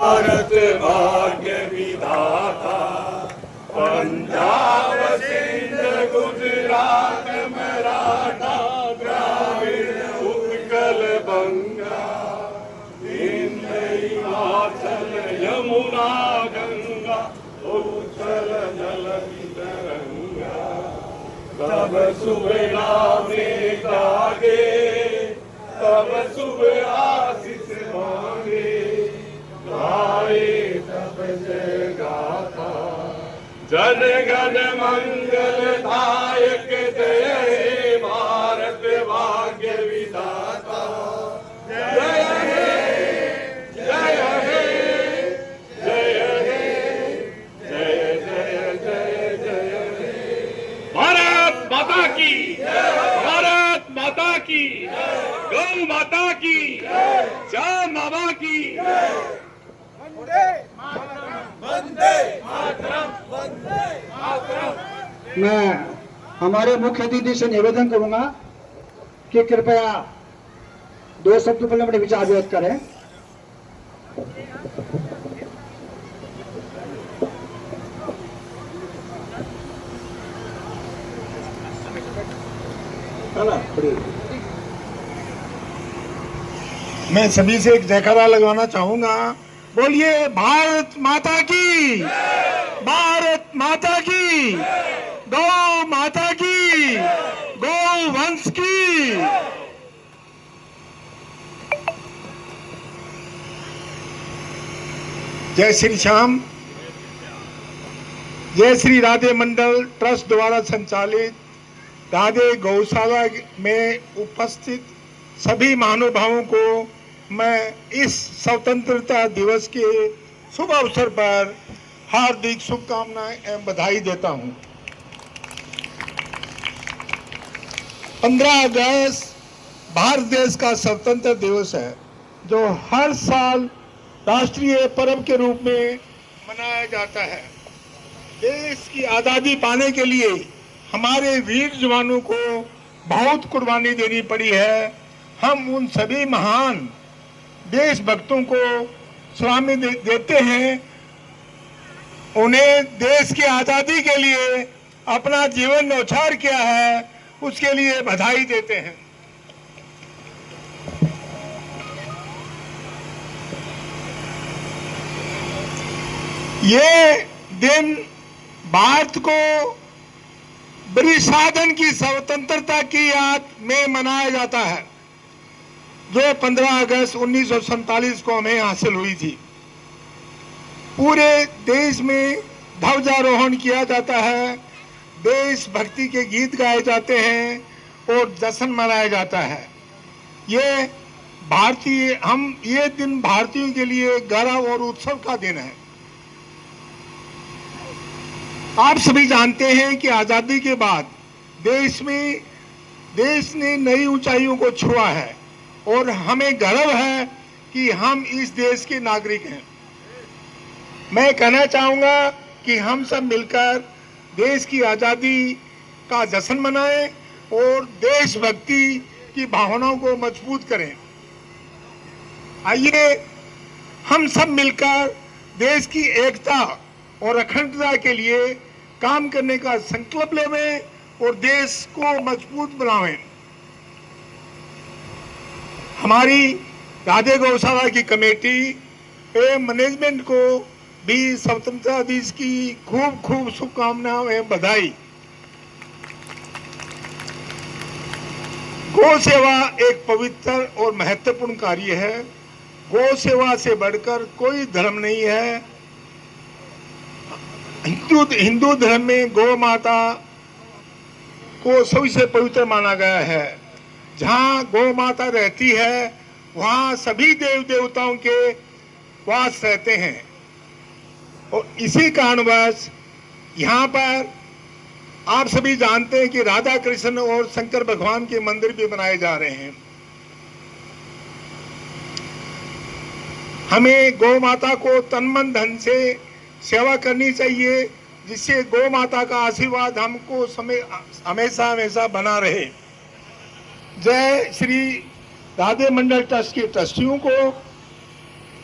भारत भाग्य विधाता, पंजाब सिंध गुजरात मराठा द्राविड़ उत्कल बंगा, विंध्य हिमाचल यमुना गंगा, उच्छल जल तरंगा। तब सुबह में जागे, तब सुबह आशीष मांगे, गाए तब जय गाथा। जन गण मंगल दायक जय हे भारत भाग्य विधाता। जय हे जय हे जय हे जय जय जय जय हे। भारत माता की, भारत माता की, गौ माता की, जय माता की। मैं हमारे मुख्य अतिथि से निवेदन करूंगा कि कृपया 2 शब्द पहले अपने विचार व्यक्त करें। मैं सभी से एक जयकारा लगवाना चाहूंगा। बोलिए भारत माता की, भारत माता की, गौ माता की, गौ वंश की। जय श्री श्याम। जय श्री राधे मंडल ट्रस्ट द्वारा संचालित राधे गौशाला में उपस्थित सभी महानुभावों को मैं इस स्वतंत्रता दिवस के शुभ अवसर पर हार्दिक शुभकामनाएं एवं बधाई देता हूं। 15 अगस्त भारत देश का स्वतंत्रता दिवस है, जो हर साल राष्ट्रीय पर्व के रूप में मनाया जाता है। देश की आज़ादी पाने के लिए हमारे वीर जवानों को बहुत कुर्बानी देनी पड़ी है। हम उन सभी महान देशभक्तों को सलामी देते हैं। उन्हें देश की आज़ादी के लिए अपना जीवन न्यौछावर किया है, उसके लिए बधाई देते हैं। ये दिन भारत को ब्रिटिश शासन की स्वतंत्रता की याद में मनाया जाता है, जो 15 अगस्त 1947 को हमें हासिल हुई थी। पूरे देश में ध्वजारोहण किया जाता है, देशभक्ति के गीत गाए जाते हैं और जश्न मनाया जाता है। ये दिन भारतीयों के लिए गौरव और उत्सव का दिन है। आप सभी जानते हैं कि आजादी के बाद देश ने नई ऊंचाइयों को छुआ है और हमें गर्व है कि हम इस देश के नागरिक हैं। मैं कहना चाहूंगा कि हम सब मिलकर देश की आजादी का जश्न मनाएं और देशभक्ति की भावनाओं को मजबूत करें। आइए हम सब मिलकर देश की एकता और अखंडता के लिए काम करने का संकल्प लें और देश को मजबूत बनाएं। हमारी राधे गौशाला की कमेटी एवं मैनेजमेंट को भी स्वतंत्रता दिवस की खूब खूब शुभकामनाएं एवं बधाई। गौ सेवा एक पवित्र और महत्वपूर्ण कार्य है। गौ सेवा से बढ़कर कोई धर्म नहीं है। हिंदू धर्म में गौ माता को सबसे पवित्र माना गया है। जहाँ गौ माता रहती है वहाँ सभी देव देवताओं के वास रहते हैं और इसी कारणवश यहाँ पर आप सभी जानते हैं कि राधा कृष्ण और शंकर भगवान के मंदिर भी बनाए जा रहे हैं। हमें गौ माता को तन मन धन से सेवा करनी चाहिए, जिससे गौ माता का आशीर्वाद हमको हमेशा हमेशा बना रहे। जय श्री राधे मंडल ट्रस्ट के ट्रस्टियों को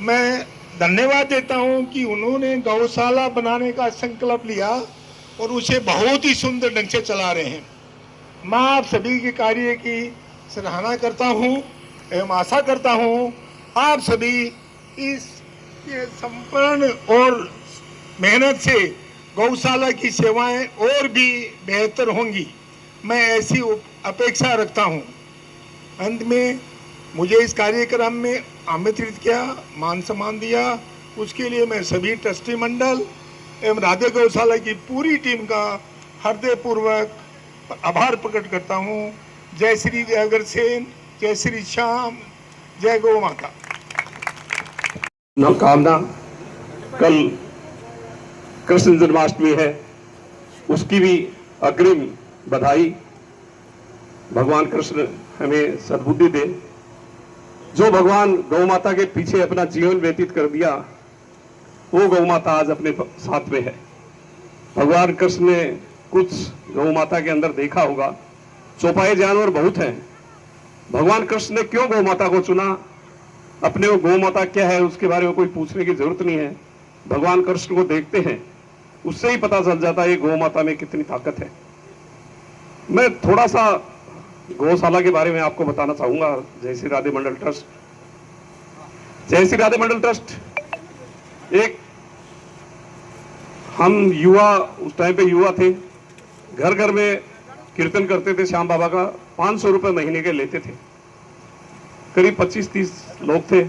मैं धन्यवाद देता हूं कि उन्होंने गौशाला बनाने का संकल्प लिया और उसे बहुत ही सुंदर ढंग से चला रहे हैं। मैं आप सभी के कार्य की सराहना करता हूं एवं आशा करता हूं आप सभी इस संपूर्ण और मेहनत से गौशाला की सेवाएं और भी बेहतर होंगी, मैं ऐसी अपेक्षा रखता हूं। अंत में मुझे इस कार्यक्रम में आमंत्रित किया, मान सम्मान दिया, उसके लिए मैं सभी ट्रस्टी मंडल एवं राधे गौशाला की पूरी टीम का हृदयपूर्वक आभार प्रकट करता हूं। जय श्री अग्रसेन, जय श्री श्याम, जय गौ माता। कामना कल कृष्ण जन्माष्टमी है, उसकी भी अग्रिम बधाई। भगवान कृष्ण हमें सद्बुद्धि दे। जो भगवान गौ माता के पीछे अपना जीवन व्यतीत कर दिया, वो गौ माता आज अपने साथ में है। भगवान कृष्ण ने कुछ गौ माता के अंदर देखा होगा, चौपाए जानवर बहुत हैं। भगवान कृष्ण ने क्यों गौ माता को चुना? अपने वो गौ माता क्या है उसके बारे में कोई पूछने की जरूरत नहीं है। भगवान कृष्ण को देखते हैं, उससे ही पता चल जाता है ये गौ माता में कितनी ताकत है। मैं थोड़ा सा गौशाला के बारे में आपको बताना चाहूंगा। जय श्री राधे मंडल ट्रस्ट, जय श्री राधे मंडल ट्रस्ट एक, हम युवा, उस टाइम पे युवा थे, घर घर में कीर्तन करते थे श्याम बाबा का, 500 रुपए महीने के लेते थे। करीब 25-30 लोग थे।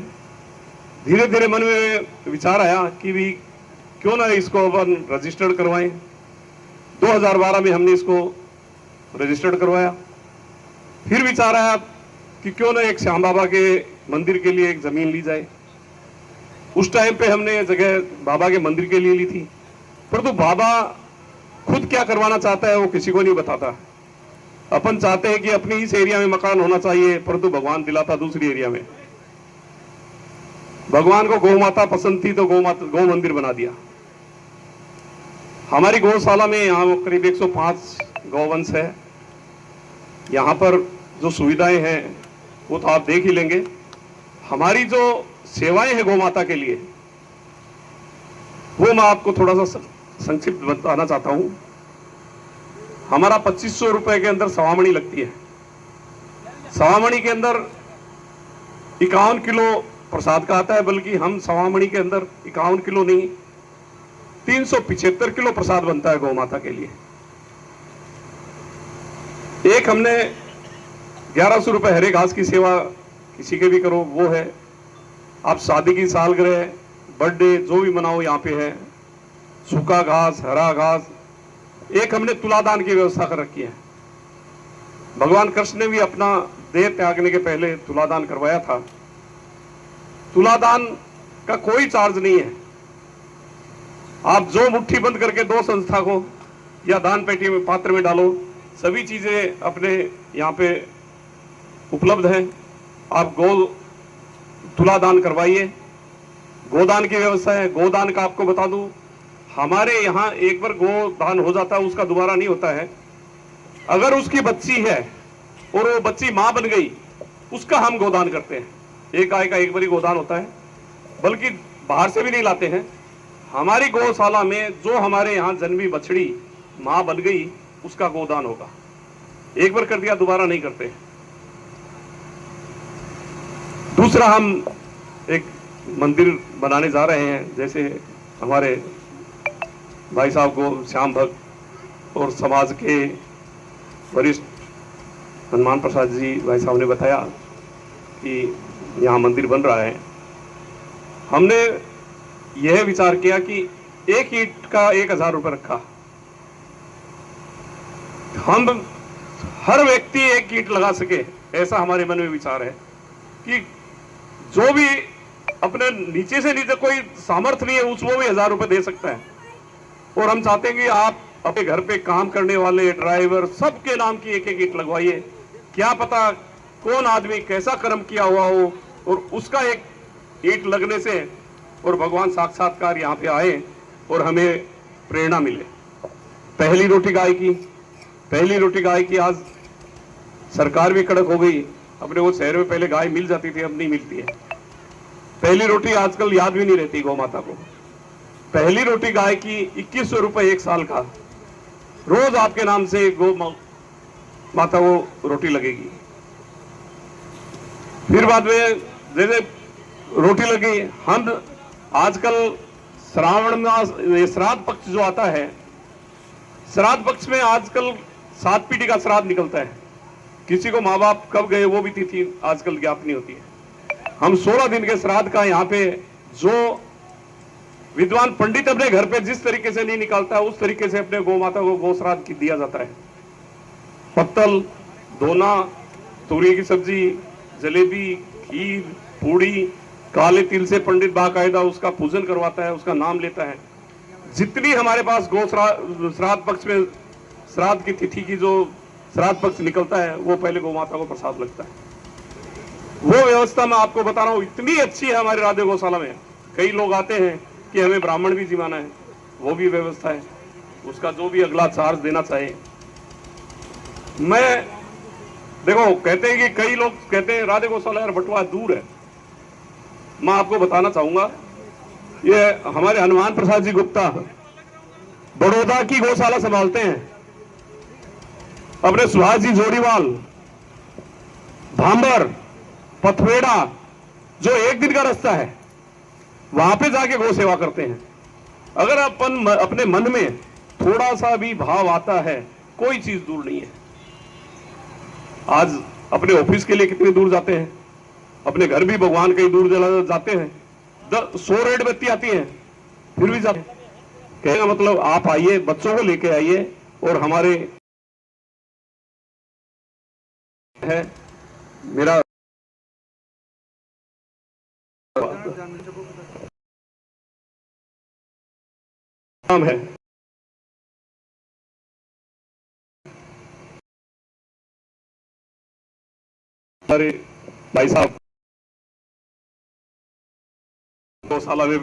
धीरे धीरे मन में विचार आया कि भी क्यों ना इसको अपन रजिस्टर्ड करवाएं। 2012 में हमने इसको रजिस्टर्ड करवाया। फिर विचार आया कि क्यों ना एक श्याम बाबा के मंदिर के लिए एक जमीन ली जाए। उस टाइम पे हमने जगह बाबा के मंदिर के लिए ली थी, परंतु बाबा खुद क्या करवाना चाहता है वो किसी को नहीं बताता। अपन चाहते हैं कि अपनी इस एरिया में मकान होना चाहिए, परंतु भगवान दिलाता दूसरी एरिया में। भगवान को गौ माता पसंद थी तो गौ मंदिर बना दिया। हमारी गौशाला में यहाँ करीब 105 गौवंश है। यहाँ पर जो सुविधाएं हैं वो तो आप देख ही लेंगे। हमारी जो सेवाएं हैं गौ माता के लिए, वो मैं आपको थोड़ा सा संक्षिप्त बताना चाहता हूं। हमारा 2500 रुपए के अंदर सवामणी लगती है। सवामणी के अंदर 51 किलो प्रसाद का आता है, बल्कि हम सवामणी के अंदर 51 किलो नहीं, 375 किलो प्रसाद बनता है गौ माता के लिए। एक हमने 1100 रुपए हरे घास की सेवा किसी के भी करो वो है। आप शादी की सालगिरह, बर्थडे जो भी मनाओ यहाँ पे है। सूखा घास, हरा घास। एक हमने तुलादान की व्यवस्था कर रखी है। भगवान कृष्ण ने भी अपना देह त्यागने के पहले तुलादान करवाया था। तुलादान का कोई चार्ज नहीं है। आप जो मुट्ठी बंद करके दो संस्था को या दान पेटी में पात्र में डालो, सभी चीजें अपने यहाँ पे उपलब्ध हैं। आप गौ तुलादान करवाइए। गोदान की व्यवस्था है। गोदान का आपको बता दूं, हमारे यहाँ एक बार गोदान हो जाता है, उसका दोबारा नहीं होता है। अगर उसकी बच्ची है और वो बच्ची मां बन गई, उसका हम गोदान करते हैं। एक गाय का एक बारी गोदान होता है, बल्कि बाहर से भी नहीं लाते हैं। हमारी गौशाला में जो हमारे यहाँ जन्मी बछड़ी मां बन गई, उसका गोदान होगा। एक बार कर दिया, दोबारा नहीं करते। दूसरा, हम एक मंदिर बनाने जा रहे हैं। जैसे हमारे भाई साहब को श्याम भक्त और समाज के वरिष्ठ हनुमान प्रसाद जी भाई साहब ने बताया कि यहाँ मंदिर बन रहा है। हमने यह विचार किया कि एक ईंट का 1000 रुपये रखा। हम हर व्यक्ति एक ईंट लगा सके, ऐसा हमारे मन में विचार है कि जो भी अपने नीचे से नीचे कोई सामर्थ्य नहीं है, उसको भी 1000 रुपये दे सकता है। और हम चाहते हैं कि आप अपने घर पे काम करने वाले ड्राइवर सबके नाम की एक ईंट लगवाइए। क्या पता कौन आदमी कैसा कर्म किया हुआ हो और उसका एक ईंट लगने से और भगवान साक्षात्कार यहाँ पे आए और हमें प्रेरणा मिले। पहली रोटी गाय की आज सरकार भी कड़क हो गई। अपने वो शहर में पहले गाय मिल जाती थी, अब नहीं मिलती है। पहली रोटी आजकल याद भी नहीं रहती गौ माता को। पहली रोटी गाय की 2100 रुपए एक साल का, रोज आपके नाम से गौ माता को रोटी लगेगी। फिर बाद में जैसे रोटी लगी, हम आजकल श्रावण मास श्राद्ध पक्ष जो आता है, श्राद्ध पक्ष में आजकल 7 पीढ़ी का श्राद्ध निकलता है। किसी को माँ बाप कब गए वो भी तिथि आजकल ज्ञात नहीं होती है। हम 16 दिन के श्राद्ध का यहाँ पे जो विद्वान पंडित अपने घर पे जिस तरीके से नहीं निकालता है, उस तरीके से अपने गौ माता को गौ श्राद्ध की दिया जाता है। पत्तल, दोना, तोरी की सब्जी, जलेबी, खीर, पूड़ी, काले तिल से पंडित बाकायदा उसका पूजन करवाता है, उसका नाम लेता है। जितनी हमारे पास गौ श्राद्ध पक्ष में श्राद्ध की तिथि की जो श्राद्ध पक्ष निकलता है, वो पहले गौ माता को प्रसाद लगता है। वो व्यवस्था मैं आपको बता रहा हूं, इतनी अच्छी है हमारे राधे गौशाला में। कई लोग आते हैं कि हमें ब्राह्मण भी जिमाना है, वो भी व्यवस्था है, उसका जो भी अगला चार्ज देना चाहे। मैं देखो, कहते हैं कि कई लोग कहते हैं राधे गौशाला यार बटवा दूर है। मैं आपको बताना चाहूंगा, ये हमारे हनुमान प्रसाद जी गुप्ता बड़ौदा की गौशाला संभालते हैं। अपने सुभाष जी जोड़ीवाल भांबर पथवेड़ा, जो 1 दिन का रास्ता है, वहां पे जाके गौ सेवा करते हैं। अगर अपन अपने मन में थोड़ा सा भी भाव आता है, कोई चीज दूर नहीं है। आज अपने ऑफिस के लिए कितने दूर जाते हैं, अपने घर भी भगवान कहीं दूर जाते हैं, 100 रेड बत्ती आती है फिर भी जाते हैं। कहने का मतलब आप आइए, बच्चों को लेके आइए, और हमारे है मेरा नाम है हमारे भाई साहब गौशाला में